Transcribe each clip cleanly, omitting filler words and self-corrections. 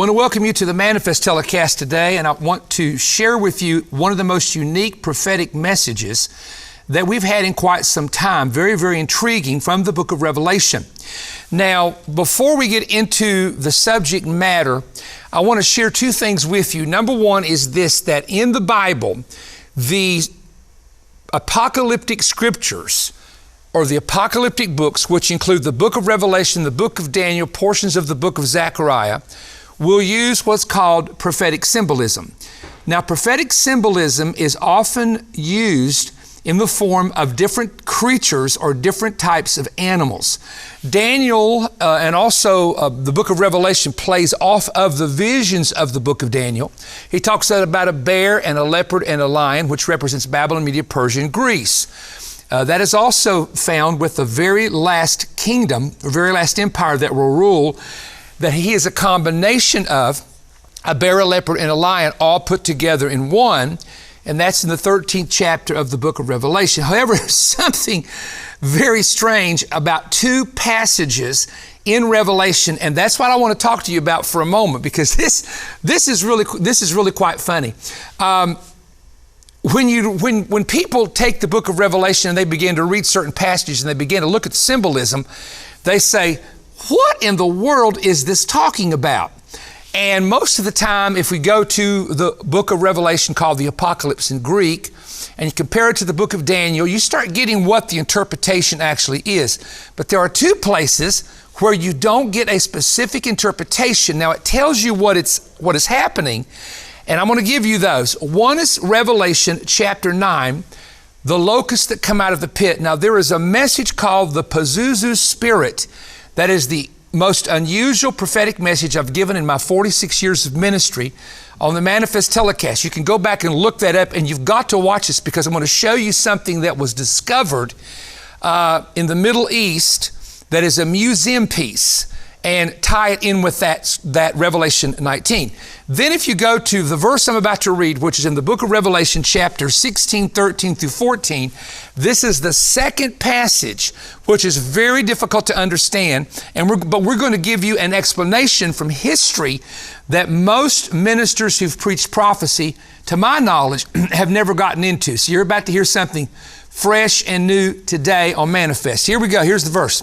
want to welcome you to the Manifest telecast today, and I want to share with you one of the most unique prophetic messages that we've had in quite some time. Very, very intriguing from the book of Revelation. Now, before we get into the subject matter, I want to share two things with you. Number one is this, that in the Bible, the apocalyptic scriptures, or the apocalyptic books, which include the book of Revelation, the book of Daniel, portions of the book of Zechariah, will use what's called prophetic symbolism. Now, prophetic symbolism is often used in the form of different creatures or different types of animals. Daniel and also the book of Revelation plays off of the visions of the book of Daniel. He talks about a bear and a leopard and a lion, which represents Babylon, Media, Persia, and Greece. That is also found with the very last kingdom, the very last empire that will rule, that he is a combination of a bear, a leopard, and a lion all put together in one, and that's in the 13th chapter of the book of Revelation. However, something very strange about two passages in Revelation, and that's what I want to talk to you about for a moment, because this is really quite funny. When people take the book of Revelation and they begin to read certain passages and they begin to look at the symbolism, they say, what in the world is this talking about? And most of the time, if we go to the book of Revelation called the Apocalypse in Greek, and you compare it to the book of Daniel, you start getting what the interpretation actually is. But there are two places where you don't get a specific interpretation. Now, it tells you what is happening, and I'm going to give you those. One is Revelation chapter 9, the locusts that come out of the pit. Now, there is a message called the Pazuzu Spirit. That is the most unusual prophetic message I've given in my 46 years of ministry on the Manifest telecast. You can go back and look that up, and you've got to watch this, because I'm going to show you something that was discovered in the Middle East that is a museum piece, and tie it in with that Revelation 19. Then if you go to the verse I'm about to read, which is in the book of Revelation, chapter 16, 13 through 14, this is the second passage, which is very difficult to understand, but we're going to give you an explanation from history that most ministers who've preached prophecy, to my knowledge, have never gotten into. So you're about to hear something fresh and new today on Manifest. Here we go. Here's the verse.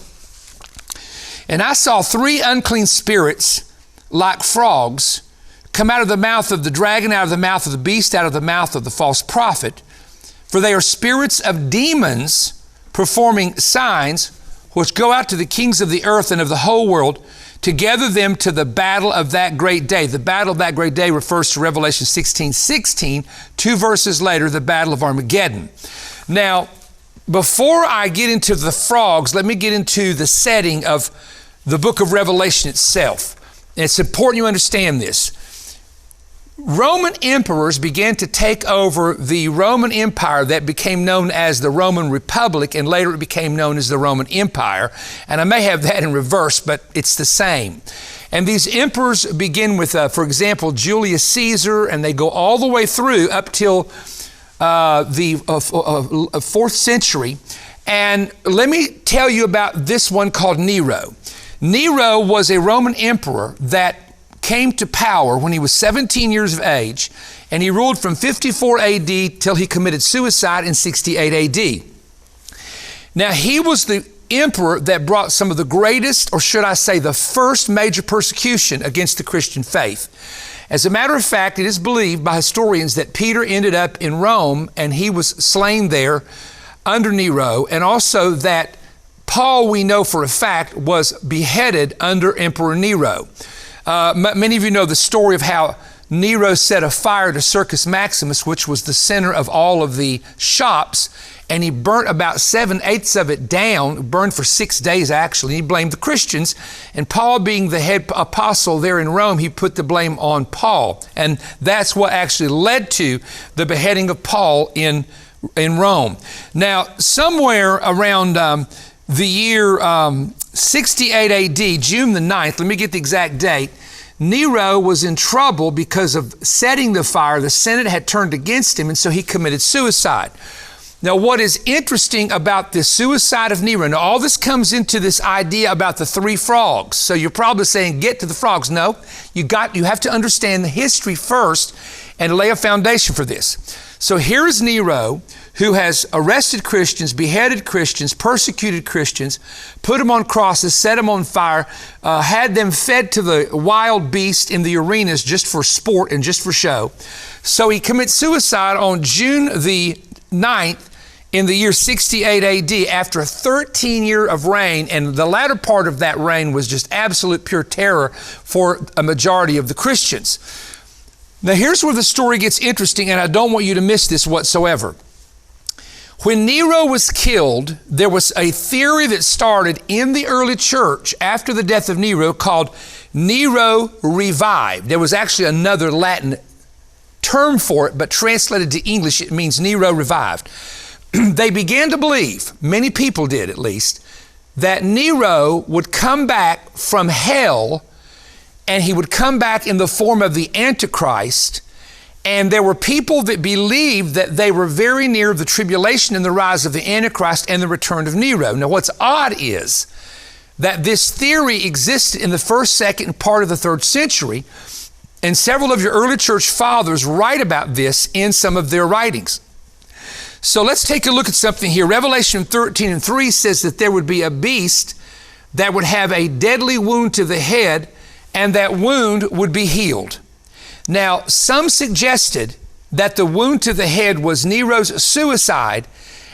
And I saw three unclean spirits like frogs come out of the mouth of the dragon, out of the mouth of the beast, out of the mouth of the false prophet. For they are spirits of demons performing signs, which go out to the kings of the earth and of the whole world to gather them to the battle of that great day. The battle of that great day refers to Revelation 16:16, 2 verses later, the battle of Armageddon. Now, before I get into the frogs, let me get into the setting of the book of Revelation itself. And it's important you understand this. Roman emperors began to take over the Roman Empire that became known as the Roman Republic, and later it became known as the Roman Empire. And I may have that in reverse, but it's the same. And these emperors begin with, for example, Julius Caesar, and they go all the way through up till the 4th century. And let me tell you about this one called Nero. Nero was a Roman emperor that came to power when he was 17 years of age, and he ruled from 54 AD till he committed suicide in 68 AD. Now, he was the emperor that brought some of the greatest, or should I say the first major persecution against the Christian faith. As a matter of fact, it is believed by historians that Peter ended up in Rome and he was slain there under Nero, and also that Paul, we know for a fact, was beheaded under Emperor Nero. Many of you know the story of how Nero set a fire to Circus Maximus, which was the center of all of the shops, and he burnt about 7/8 of it down, burned for 6 days actually. He blamed the Christians, and Paul, being the head apostle there in Rome, he put the blame on Paul. And that's what actually led to the beheading of Paul in Rome. Now, somewhere around the year 68 AD, June the 9th, let me get the exact date, Nero was in trouble because of setting the fire. The Senate had turned against him, and so he committed suicide. Now, what is interesting about the suicide of Nero, now all this comes into this idea about the three frogs. So you're probably saying, get to the frogs. No, you have to understand the history first and lay a foundation for this. So here is Nero, who has arrested Christians, beheaded Christians, persecuted Christians, put them on crosses, set them on fire, had them fed to the wild beast in the arenas just for sport and just for show. So he commits suicide on June the 9th in the year 68 AD after a 13 year of reign, and the latter part of that reign was just absolute pure terror for a majority of the Christians. Now here's where the story gets interesting, and I don't want you to miss this whatsoever. When Nero was killed, there was a theory that started in the early church after the death of Nero called Nero revived. There was actually another Latin term for it, but translated to English, it means Nero revived. They began to believe, many people did at least, that Nero would come back from hell, and he would come back in the form of the Antichrist. And there were people that believed that they were very near the tribulation and the rise of the Antichrist and the return of Nero. Now, what's odd is that this theory existed in the first, second part of the 3rd century, and several of your early church fathers write about this in some of their writings. So let's take a look at something here. Revelation 13:3 says that there would be a beast that would have a deadly wound to the head, and that wound would be healed. Now, some suggested that the wound to the head was Nero's suicide,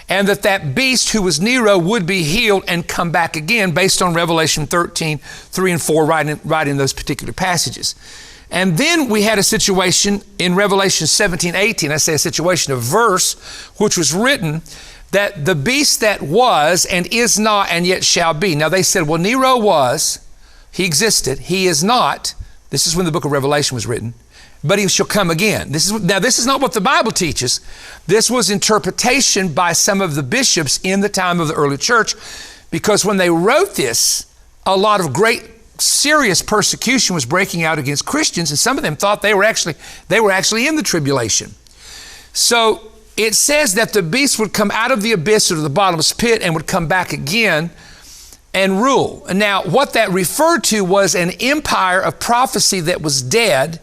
and that beast who was Nero would be healed and come back again based on Revelation 13:3 and 4 right in those particular passages. And then we had a situation in Revelation 17:18, I say a situation, a verse, which was written that the beast that was and is not and yet shall be. Now they said, well, Nero was, he existed, he is not. This is when the book of Revelation was written. But he shall come again. This is not what the Bible teaches. This was interpretation by some of the bishops in the time of the early church, because when they wrote this, a lot of great serious persecution was breaking out against Christians, and some of them thought they were actually in the tribulation. So it says that the beast would come out of the abyss or the bottomless pit and would come back again and rule. And now what that referred to was an empire of prophecy that was dead,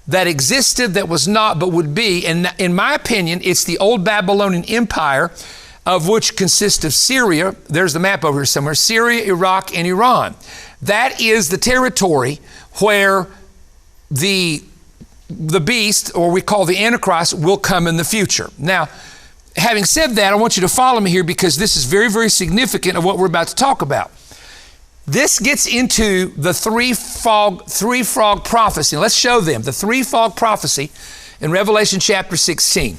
that existed, that was not, but would be. And in my opinion, it's the old Babylonian Empire, of which consists of Syria. There's the map over here somewhere. Syria, Iraq, and Iran. That is the territory where the beast, or we call the Antichrist, will come in the future. Now, having said that, I want you to follow me here, because this is very, very significant of what we're about to talk about. This gets into the three frog prophecy. Let's show them the three frog prophecy in Revelation chapter 16.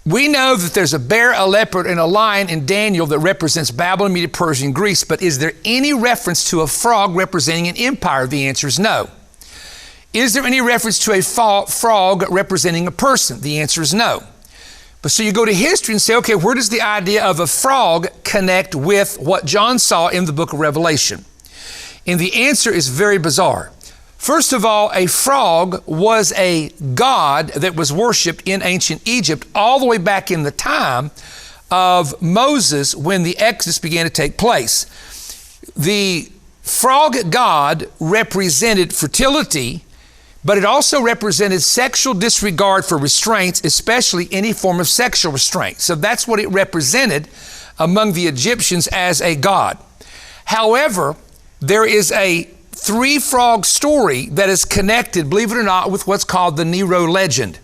We know that there's a bear, a leopard, and a lion in Daniel that represents Babylon, Media, Persia, and Greece. But is there any reference to a frog representing an empire? The answer is no. Is there any reference to a frog representing a person? The answer is no. But so you go to history and say, okay, where does the idea of a frog connect with what John saw in the book of Revelation? And the answer is very bizarre. First of all, a frog was a god that was worshiped in ancient Egypt all the way back in the time of Moses, when the Exodus began to take place. The frog god represented fertility, but it also represented sexual disregard for restraints, especially any form of sexual restraint. So that's what it represented among the Egyptians as a god. However, there is a three-frog story that is connected, believe it or not, with what's called the Nero legend.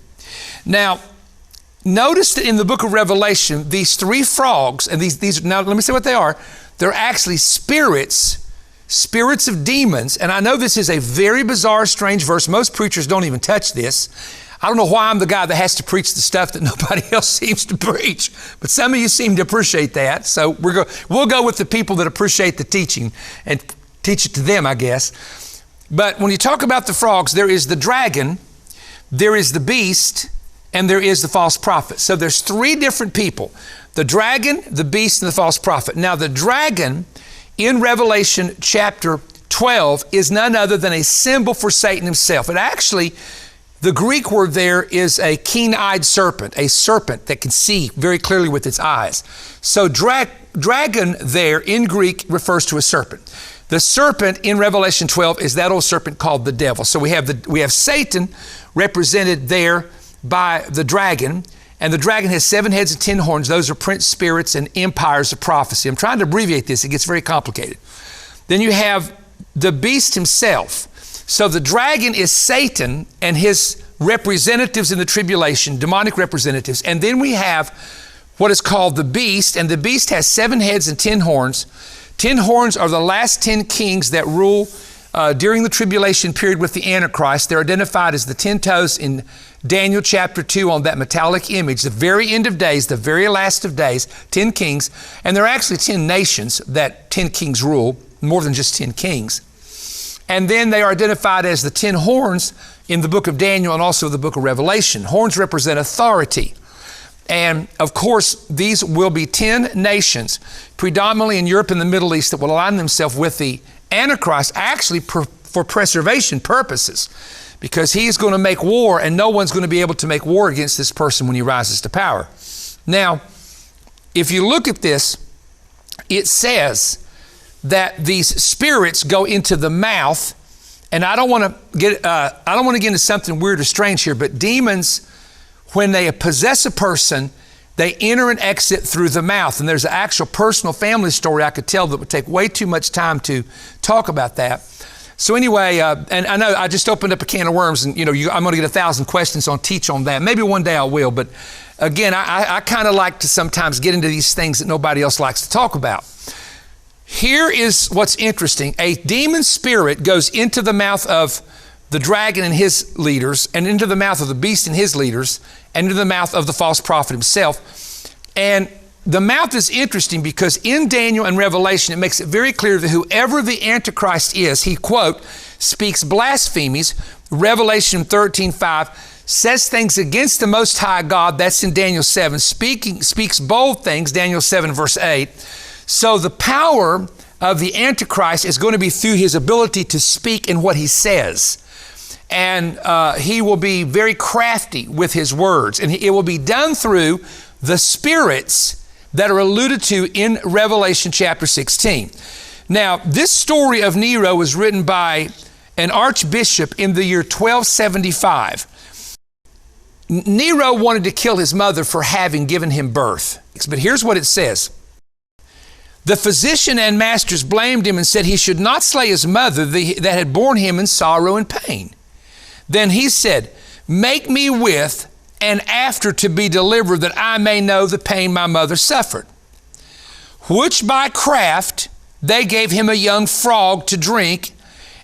Now, notice that in the book of Revelation, these three frogs, and these now let me say what they are. They're actually spirits of demons. And I know this is a very bizarre, strange verse. Most preachers don't even touch this. I don't know why I'm the guy that has to preach the stuff that nobody else seems to preach, but some of you seem to appreciate that. So we'll go with the people that appreciate the teaching and teach it to them, I guess. But when you talk about the frogs, there is the dragon, there is the beast, and there is the false prophet. So there's three different people: the dragon, the beast, and the false prophet. Now the dragon in Revelation chapter 12 is none other than a symbol for Satan himself. It actually The Greek word there is a keen-eyed serpent, a serpent that can see very clearly with its eyes. So dragon there in Greek refers to a serpent. The serpent in Revelation 12 is that old serpent called the devil. So we have Satan represented there by the dragon, and the dragon has 7 heads and 10 horns. Those are prince spirits and empires of prophecy. I'm trying to abbreviate this. It gets very complicated. Then you have the beast himself. So the dragon is Satan and his representatives in the tribulation, demonic representatives. And then we have what is called the beast, and the beast has 7 heads and 10 horns. 10 horns are the last 10 kings that rule during the tribulation period with the Antichrist. They're identified as the 10 toes in Daniel chapter 2 on that metallic image, the very end of days, the very last of days, 10 kings. And there are actually 10 nations that 10 kings rule, more than just 10 kings. And then they are identified as the 10 horns in the book of Daniel and also the book of Revelation. Horns represent authority. And of course, these will be 10 nations, predominantly in Europe and the Middle East, that will align themselves with the Antichrist, actually for preservation purposes, because he's going to make war and no one's going to be able to make war against this person when he rises to power. Now, if you look at this, it says that these spirits go into the mouth, and I don't want to get into something weird or strange here, but demons, when they possess a person, they enter and exit through the mouth. And there's an actual personal family story I could tell that would take way too much time to talk about that. So anyway, and I know I just opened up a can of worms, and I'm going to get 1,000 questions on teach on that. Maybe one day I will, but again, I kind of like to sometimes get into these things that nobody else likes to talk about. Here is what's interesting. A demon spirit goes into the mouth of the dragon and his leaders, and into the mouth of the beast and his leaders, and into the mouth of the false prophet himself. And the mouth is interesting because in Daniel and Revelation, it makes it very clear that whoever the Antichrist is, he, quote, speaks blasphemies. Revelation 13:5 says things against the Most High God. That's in Daniel 7. Speaks bold things, Daniel 7 verse 8. So the power of the Antichrist is going to be through his ability to speak in what he says. And he will be very crafty with his words. And it will be done through the spirits that are alluded to in Revelation chapter 16. Now, this story of Nero was written by an archbishop in the year 1275. Nero wanted to kill his mother for having given him birth. But here's what it says. The physician and masters blamed him and said he should not slay his mother that had borne him in sorrow and pain. Then he said, make me with and after to be delivered, that I may know the pain my mother suffered. Which by craft they gave him a young frog to drink,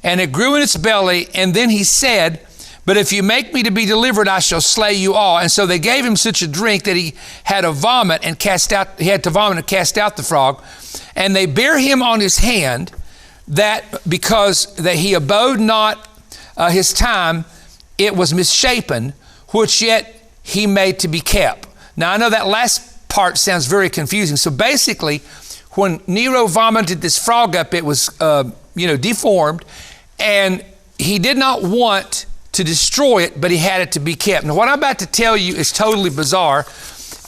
and it grew in its belly. And then he said, but if you make me to be delivered, I shall slay you all. And so they gave him such a drink that he had to vomit and cast out the frog. And they bare him on his hand, that because that he abode not his time, it was misshapen, which yet he made to be kept. Now I know that last part sounds very confusing. So basically, when Nero vomited this frog up, it was deformed, and he did not want to destroy it, but he had it to be kept. Now what I'm about to tell you is totally bizarre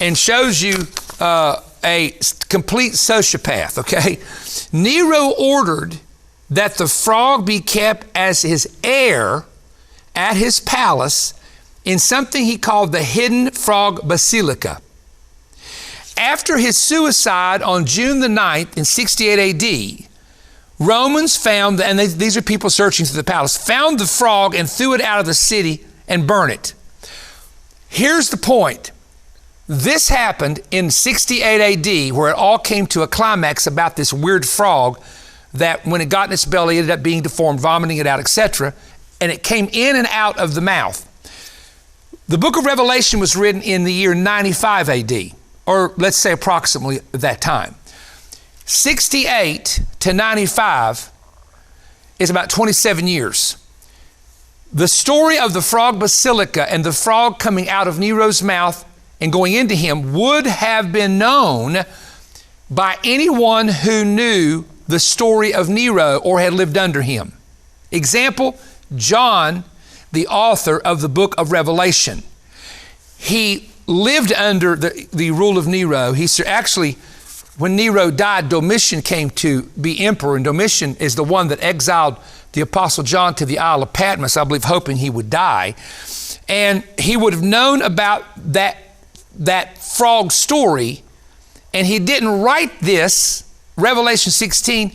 and shows you a complete sociopath, okay? Nero ordered that the frog be kept as his heir at his palace in something he called the Hidden Frog Basilica. After his suicide on June the 9th in 68 AD, Romans found, and these are people searching through the palace, found the frog and threw it out of the city and burned it. Here's the point. This happened in 68 AD, where it all came to a climax about this weird frog that when it got in its belly, ended up being deformed, vomiting it out, etc. And it came in and out of the mouth. The book of Revelation was written in the year 95 AD, or let's say approximately that time. 68 to 95 is about 27 years. The story of the frog basilica and the frog coming out of Nero's mouth and going into him would have been known by anyone who knew the story of Nero or had lived under him. Example, John the author of the book of Revelation. He lived under the rule of Nero. Actually, when Nero died, Domitian came to be emperor, and Domitian is the one that exiled the Apostle John to the Isle of Patmos, I believe, hoping he would die. And he would have known about that frog story, and he didn't write this, Revelation 16,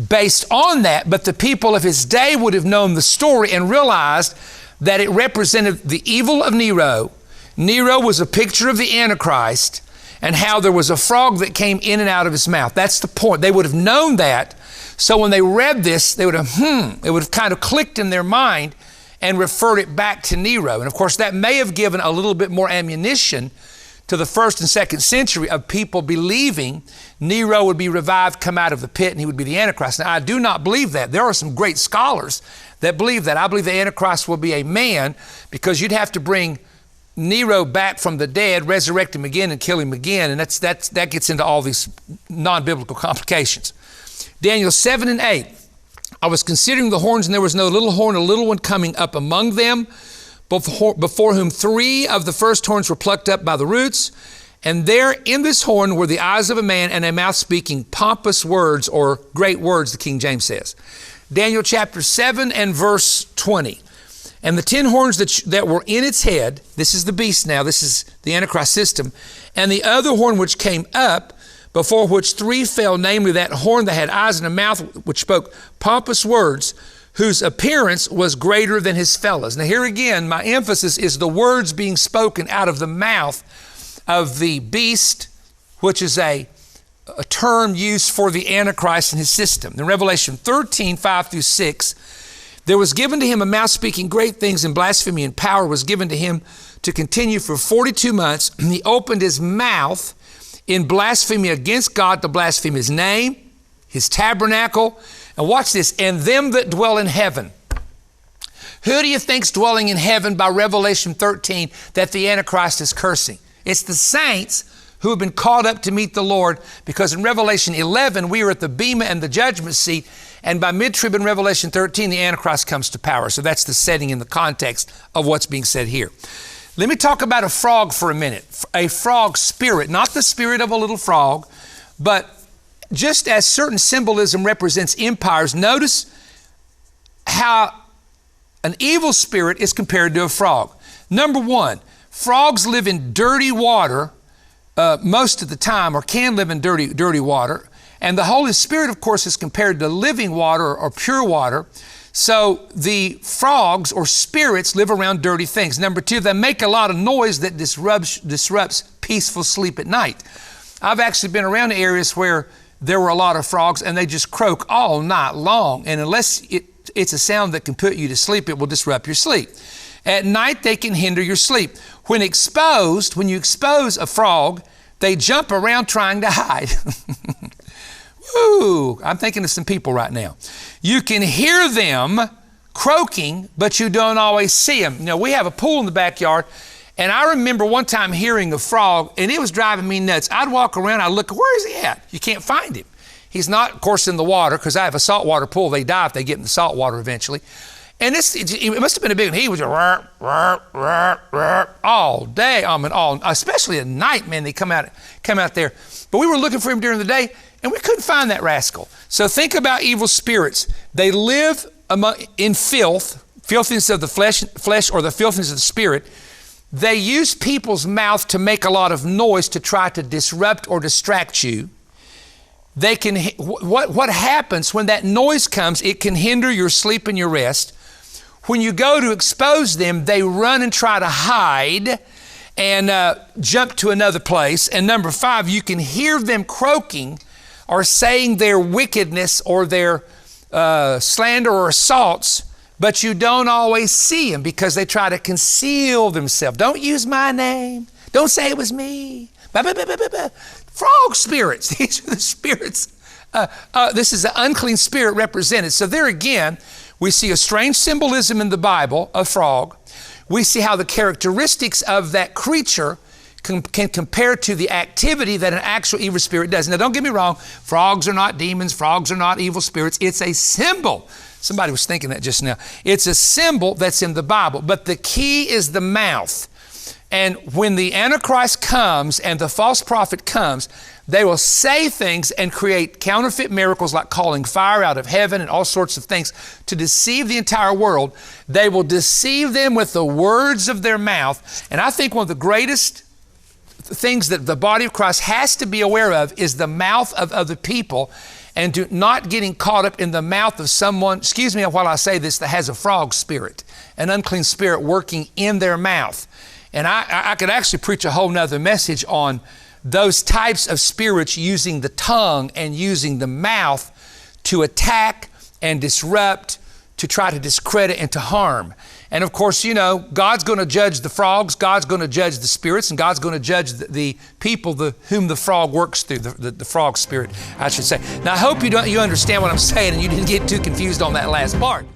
based on that, but the people of his day would have known the story and realized that it represented the evil of Nero. Nero was a picture of the Antichrist, and how there was a frog that came in and out of his mouth. That's the point. They would have known that. So when they read this, they would have, it would have kind of clicked in their mind and referred it back to Nero. And of course, that may have given a little bit more ammunition to the 1st and 2nd century of people believing Nero would be revived, come out of the pit, and he would be the Antichrist. Now, I do not believe that. There are some great scholars that believe that. I believe the Antichrist will be a man, because you'd have to bring Nero back from the dead, resurrect him again, and kill him again. And that gets into all these non-biblical complications. Daniel 7 and 8. I was considering the horns, and there was no little horn, a little one coming up among them, before whom 3 of the first horns were plucked up by the roots. And there in this horn were the eyes of a man, and a mouth speaking pompous words, or great words, the King James says. Daniel chapter 7 and verse 20. And the 10 horns that were in its head, this is the beast now, this is the Antichrist system, and the other horn which came up, before which 3 fell, namely that horn that had eyes and a mouth, which spoke pompous words, whose appearance was greater than his fellows. Now here again, my emphasis is the words being spoken out of the mouth of the beast, which is a term used for the Antichrist and his system. In Revelation 13, 5 through 6, there was given to him a mouth speaking great things, and blasphemy and power was given to him to continue for 42 months. And he opened his mouth in blasphemy against God, to blaspheme his name, his tabernacle, and watch this, and them that dwell in heaven. Who do you think's dwelling in heaven by Revelation 13 that the Antichrist is cursing? It's the saints who have been called up to meet the Lord, because in Revelation 11, we are at the bema and the judgment seat, and by mid-trib in Revelation 13, the Antichrist comes to power. So that's the setting in the context of what's being said here. Let me talk about a frog for a minute. A frog spirit, not the spirit of a little frog, but just as certain symbolism represents empires, notice how an evil spirit is compared to a frog. Number one, frogs live in dirty water most of the time, or can live in dirty water. And the Holy Spirit, of course, is compared to living water or pure water. So the frogs or spirits live around dirty things. Number two, they make a lot of noise that disrupts peaceful sleep at night. I've actually been around areas where there were a lot of frogs, and they just croak all night long. And unless it's a sound that can put you to sleep, it will disrupt your sleep. At night, they can hinder your sleep. When you expose a frog, they jump around trying to hide. Woo! I'm thinking of some people right now. You can hear them croaking, but you don't always see them. You know, we have a pool in the backyard, and I remember one time hearing a frog, and it was driving me nuts. I'd walk around, I'd look, where is he at? You can't find him. He's not, of course, in the water, because I have a saltwater pool. They die if they get in the salt water eventually. And it must have been a big one. He was just all day, especially at night, man, they come out there. But we were looking for him during the day, and we couldn't find that rascal. So think about evil spirits. They live in filthiness of the flesh or the filthiness of the spirit. They use people's mouth to make a lot of noise to try to disrupt or distract you. They can. What happens when that noise comes? It can hinder your sleep and your rest. When you go to expose them, they run and try to hide and jump to another place. And number 5, you can hear them croaking or saying their wickedness or their slander or assaults, but you don't always see them because they try to conceal themselves. Don't use my name. Don't say it was me. Frog spirits. These are the spirits. This is the unclean spirit represented. So there again, we see a strange symbolism in the Bible, a frog. We see how the characteristics of that creature can compare to the activity that an actual evil spirit does. Now, don't get me wrong. Frogs are not demons. Frogs are not evil spirits. It's a symbol Somebody was thinking that just now. It's a symbol that's in the Bible, but the key is the mouth. And when the Antichrist comes and the false prophet comes, they will say things and create counterfeit miracles like calling fire out of heaven and all sorts of things to deceive the entire world. They will deceive them with the words of their mouth. And I think one of the greatest things that the body of Christ has to be aware of is the mouth of other people, and not getting caught up in the mouth of someone, excuse me while I say this, that has a frog spirit, an unclean spirit working in their mouth. And I could actually preach a whole nother message on those types of spirits using the tongue and using the mouth to attack and disrupt, to try to discredit and to harm. And of course, you know, God's going to judge the frogs, God's going to judge the spirits, and God's going to judge the people whom the frog works through, the frog spirit, I should say. Now, I hope you understand what I'm saying and you didn't get too confused on that last part.